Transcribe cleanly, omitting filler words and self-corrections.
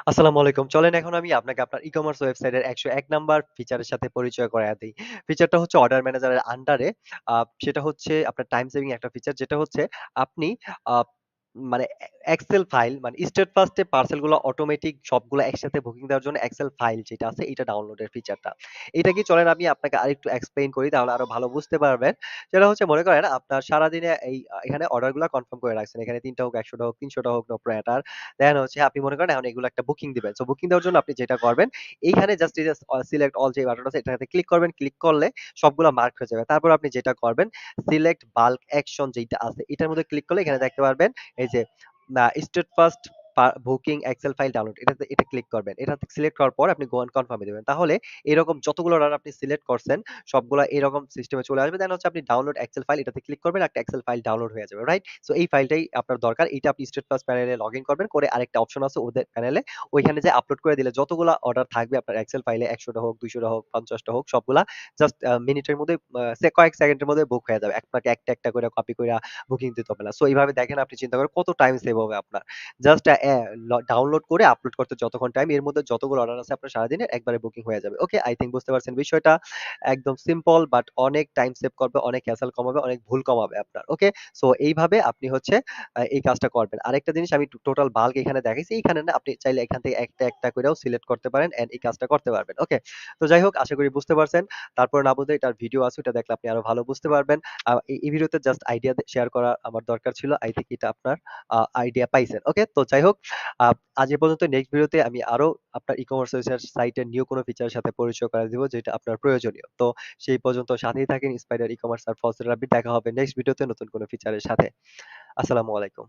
আসসালামু আলাইকুম। চলেন এখন আমি আপনাকে আপনার ই-কমার্স ওয়েবসাইটের ১০১ নাম্বার ফিচারের সাথে পরিচয় করাইয়া দেই। ফিচারটা হচ্ছে অর্ডার ম্যানেজারের আন্ডারে সেটা হচ্ছে আপনার টাইম সেভিং একটা ফিচার যেটা হচ্ছে আপনি আ মানে এক্সেল ফাইল মানে স্টেট ফার্স্ট এ পার্সেল গুলো অটোমেটিক সবগুলো একসাথে বুকিং দেওয়ার জন্য এক্সেল ফাইল যেটা আছে এটা ডাউনলোডের ফিচারটা। এটা কি চলেন আমি আপনাকে আরেকটু এক্সপ্লেইন করি তাহলে আরো ভালো বুঝতে পারবেন। সেটা হচ্ছে মনে করেন আপনার সারাদিনে এখানে অর্ডার গুলা কনফার্ম করে রাখছেন। এখানে ৩ টা হোক, ১০০ টা হোক, ৩০০ টা হোক, নো ম্যাটার। দেন হচ্ছে আপনি মনে করেন এখন এগুলো একটা বুকিং দিবেন। সো বুকিং দেওয়ার জন্য আপনি যেটা করবেন, এইখানে জাস্ট এই যে সিলেক্ট অল যে বাটন আছে এটাতে ক্লিক করবেন। ক্লিক করলে সবগুলা মার্ক হয়ে যাবে। তারপর আপনি যেটা করবেন সিলেক্ট বাল্ক অ্যাকশন যেইটা আছে এটার মধ্যে ক্লিক করলে এখানে দেখতে পারবেন এই যে state first booking excel file download এটা ক্লিক করবেন। এটাতে সিলেক্ট করার পর আপনি গো অন কনফার্ম এ দিবেন। তাহলে এরকম যতগুলো অর্ডার আপনি সিলেক্ট করছেন সবগুলা এরকম সিস্টেমে চলে আসবে। দেন হচ্ছে আপনি ডাউনলোড এক্সেল ফাইল এটাতে ক্লিক করবেন একটা এক্সেল ফাইল ডাউনলোড হয়ে যাবে। রাইট? সো এই ফাইলটাই আপনার দরকার। এটা আপনি স্টেট ফার্স্ট প্যানেলে লগইন করবেন। করে আরেকটা অপশন আছে ওদের প্যানেলে ওইখানে যে আপলোড করে দিলে যতগুলা অর্ডার থাকবে আপনার এক্সেল ফাইলে ১০০ টা হোক, ২০০ টা হোক, ৫০ টা হোক সবগুলা জাস্ট মিনিটের মধ্যে কয়েক সেকেন্ডের মধ্যে বুক হয়ে যাবে। আপনাকে একটা, একটা করে কপি কইরা বুকিং দিতে হবে না। সো এইভাবে দেখেন আপনি চিন্তা করেন কত টাইম সেভ হবে আপনার। জাস্ট ডাউনলোড করে আপলোড করতে যতক্ষণ টাইম এর মধ্যে যতগুলো অর্ডার আছে আপনার সারাদিনের একবারে বুকিং হয়ে যাবে। ওকে, আই থিংক বুঝতে পারছেন বিষয়টা। একদম সিম্পল বাট অনেক টাইম সেভ করবে, অনেক হ্যাসেল কমাবে, অনেক ভুল কমাবে আপনার। ওকে? সো এইভাবে আপনি হচ্ছে এই কাজটা করবেন। আরেকটা জিনিস আমি টোটাল বাল্ক এখানে দেখাইছি। এইখানে না আপনি চাইলে এখান থেকে একটা, একটা কইরাও সিলেক্ট করতে পারেন এন্ড এই কাজটা করতে পারবেন। ওকে? তো যাই হোক আশা করি বুঝতে পারছেন। তারপর না বুঝলে এটার ভিডিও আছে ওটা দেখলে আপনি আরো ভালো বুঝতে পারবেন। এই ভিডিওতে জাস্ট আইডিয়া শেয়ার করা আমার দরকার ছিল। আই থিংক এটা আপনার আইডিয়া পাইছেন। ওকে? তো যাই হোক আ আজ এ পর্যন্ত নেক্সট ভিডিওতে আমি আরো আপনার ই-কমার্স সাইটের নিউ কোনো ফিচারের সাথে পরিচয় করায় দিব যেটা আপনার প্রয়োজনীয়। তো সেই পর্যন্ত সাথেই থাকেন স্পাইডার ই-কমার্স আর ফলস থেরাপি। দেখা হবে নেক্সট ভিডিওতে নতুন কোনো ফিচারের সাথে। আসসালামু আলাইকুম।